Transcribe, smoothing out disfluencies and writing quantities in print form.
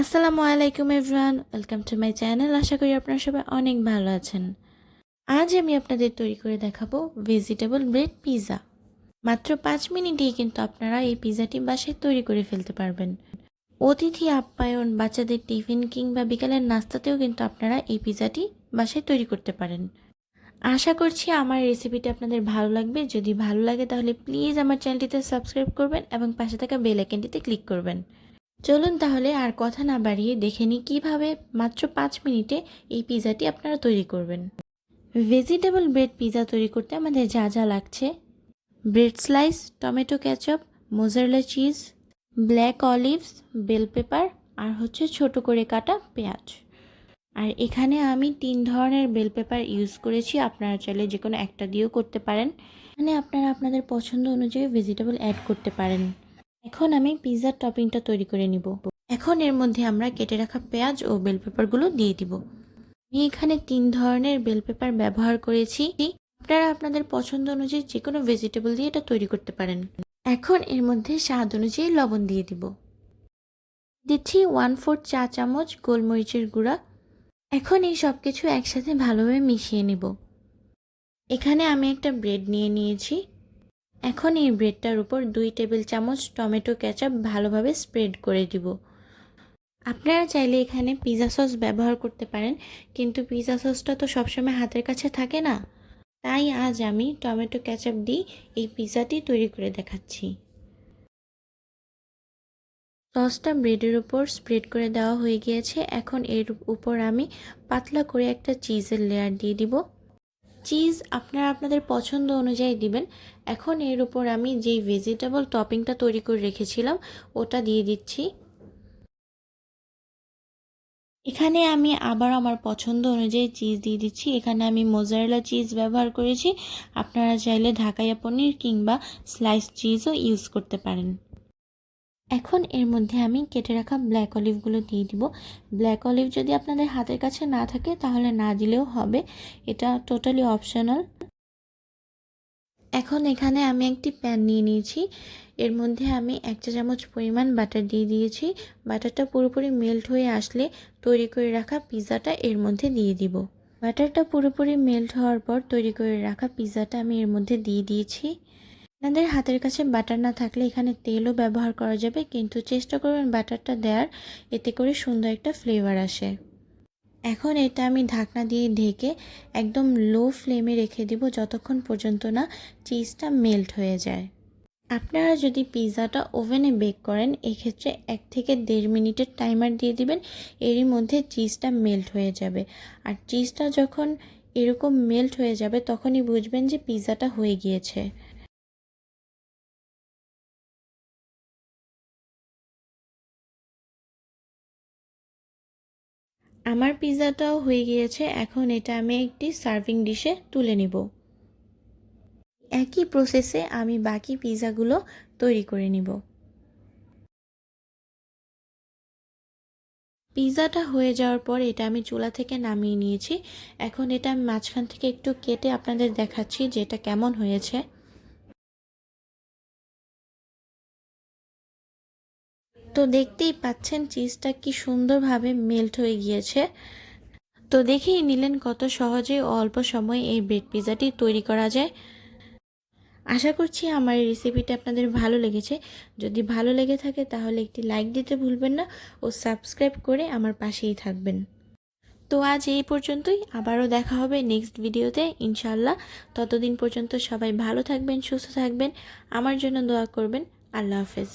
আসসালামু আলাইকুম everyone, welcome to my channel. আশা করি আপনারা সবাই অনেক ভালো আছেন। আজ আমি আপনাদের তৈরি করে দেখাবো ভেজিটেবল ব্রেড পিৎজা। মাত্র 5 মিনিটেই কিন্তু আপনারা এই পিৎজাটি বাসায় তৈরি করে ফেলতে পারবেন। অতিথি আপ্যায়ন, বাচ্চাদের টিফিন কিংবা বিকালের নাস্তাতেও কিন্তু আপনারা এই পিৎজাটি বাসায় তৈরি করতে পারেন। আশা করছি আমার রেসিপিটি আপনাদের ভালো লাগবে। যদি ভালো লাগে তাহলে প্লিজ আমার চ্যানেলটিতে সাবস্ক্রাইব করবেন এবং পাশে থাকা বেল আইকনটিতে ক্লিক করবেন। চলুন তাহলে আর কথা না বাড়িয়ে দেখে নিই কীভাবে মাত্র 5 মিনিটে এই পিৎজাটি আপনারা তৈরি করবেন। ভেজিটেবল ব্রেড পিৎজা তৈরি করতে আমাদের যা যা লাগছে: bread slice, tomato ketchup, mozzarella cheese, black olives, bell pepper আর ছোট করে কাটা পেঁয়াজ। আর এখানে আমি 3 ধরনের বেল পেপার ইউজ করেছি, আপনারা চাইলে যে কোনো একটা দিয়েও করতে পারেন। এখানে আপনারা আপনাদের পছন্দ অনুযায়ী ভেজিটেবল অ্যাড করতে পারেন। এখন আমি পিৎজার টপিংটা তৈরি করে নিব। এখন এর মধ্যে আমরা কেটে রাখা পেঁয়াজ ও বেল পেপারগুলো দিয়ে দিব। আমি এখানে 3 ধরনের বেল পেপার ব্যবহার করেছি। আপনারা আপনাদের পছন্দ অনুযায়ী যে কোনো ভেজিটেবল দিয়ে এটা তৈরি করতে পারেন। এখন এর মধ্যে স্বাদ অনুযায়ী লবণ দিয়ে দিব। দিচ্ছি 1/4 চা চামচ গোলমরিচের গুঁড়া। এখন এই সব কিছু একসাথে ভালোভাবে মিশিয়ে নিব। এখানে আমি একটা ব্রেড নিয়ে নিয়েছি। এখন এই ব্রেডটার উপর 2 টেবিল চামচ টমেটো কেচাপ ভালোভাবে স্প্রেড করে দিব। আপনারা চাইলে এখানে পিৎজা সস ব্যবহার করতে পারেন, কিন্তু পিৎজা সসটা তো সবসময় হাতের কাছে থাকে না, তাই আজ আমি টমেটো কেচাপ দিয়ে এই পিৎজাটি তৈরি করে দেখাচ্ছি। সসটা ব্রেডের উপর স্প্রেড করে দেওয়া হয়ে গিয়েছে। এখন এর উপর আমি পাতলা করে একটা চিজের লেয়ার দিয়ে দিব। চিজ আপনারা আপনাদের পছন্দ অনুযায়ী দিবেন। এখন এর উপর আমি যেই ভেজিটেবল টপিংটা তৈরি করে রেখেছিলাম ওটা দিয়ে দিচ্ছি। এখানে আমি আবার আমার পছন্দ অনুযায়ী চিজ দিয়ে দিচ্ছি। এখানে আমি মোজারেলা চিজ ব্যবহার করেছি, আপনারা চাইলে ঢাকাইয়া পনির কিংবা স্লাইস চিজও ইউজ করতে পারেন। এখন এর মধ্যে আমি কেটে রাখা ব্ল্যাক অলিভগুলো দিয়ে দিব। ব্ল্যাক অলিভ যদি আপনাদের হাতের কাছে না থাকে তাহলে না দিলেও হবে, এটা টোটালি অপশনাল। এখন এখানে আমি একটি প্যান নিয়ে নিয়েছি, এর মধ্যে আমি 1 চা চামচ পরিমাণ বাটার দিয়ে দিয়েছি। বাটারটা পুরোপুরি মেল্ট হয়ে আসলে তৈরি করে রাখা পিৎজাটা এর মধ্যে দিয়ে দিব। বাটারটা পুরোপুরি মেল্ট হওয়ার পর তৈরি করে রাখা পিৎজাটা আমি এর মধ্যে দিয়ে দিয়েছি। আপনাদের হাতের কাছে বাটার না থাকলে এখানে তেলও ব্যবহার করা যাবে, কিন্তু চেষ্টা করবেন বাটারটা দেওয়ার, এতে করে সুন্দর একটা ফ্লেভার আসে। এখন এটা আমি ঢাকনা দিয়ে ঢেকে একদম লো ফ্লেমে রেখে দিব যতক্ষণ পর্যন্ত না চিজটা মেল্ট হয়ে যায়। আপনারা যদি পিৎজাটা ওভেনে বেক করেন এক্ষেত্রে 1 থেকে 1.5 মিনিটের টাইমার দিয়ে দিবেন, এরই মধ্যে চিজটা মেল্ট হয়ে যাবে। আর চিজটা যখন এরকম মেল্ট হয়ে যাবে তখনই বুঝবেন যে পিৎজাটা হয়ে গিয়েছে। আমার পিৎজাটাও হয়ে গিয়েছে। এখন এটা আমি একটি সার্ভিং ডিশে তুলে নিব। একই প্রসেসে আমি বাকি পিৎজাগুলো তৈরি করে নিব। পিৎজাটা হয়ে যাওয়ার পর এটা আমি চুলা থেকে নামিয়ে নিয়েছি। এখন এটা আমি মাঝখান থেকে একটু কেটে আপনাদের দেখাচ্ছি যে এটা কেমন হয়েছে। তো দেখতেই পাচ্ছেন চিজটা কি সুন্দরভাবে মেল্ট হয়ে গিয়েছে। তো দেখেই নিলেন কত সহজে ও অল্প সময়ে এই ব্রেড পিৎজাটি তৈরি করা যায়। আশা করছি আমার এই রেসিপিটা আপনাদের ভালো লেগেছে। যদি ভালো লেগে থাকে তাহলে একটি লাইক দিতে ভুলবেন না ও সাবস্ক্রাইব করে আমার পাশেই থাকবেন। তো আজ এই পর্যন্তই, আবারও দেখা হবে নেক্সট ভিডিওতে ইনশাআল্লাহ। ততদিন পর্যন্ত সবাই ভালো থাকবেন, সুস্থ থাকবেন, আমার জন্য দোয়া করবেন। আল্লাহ হাফেজ।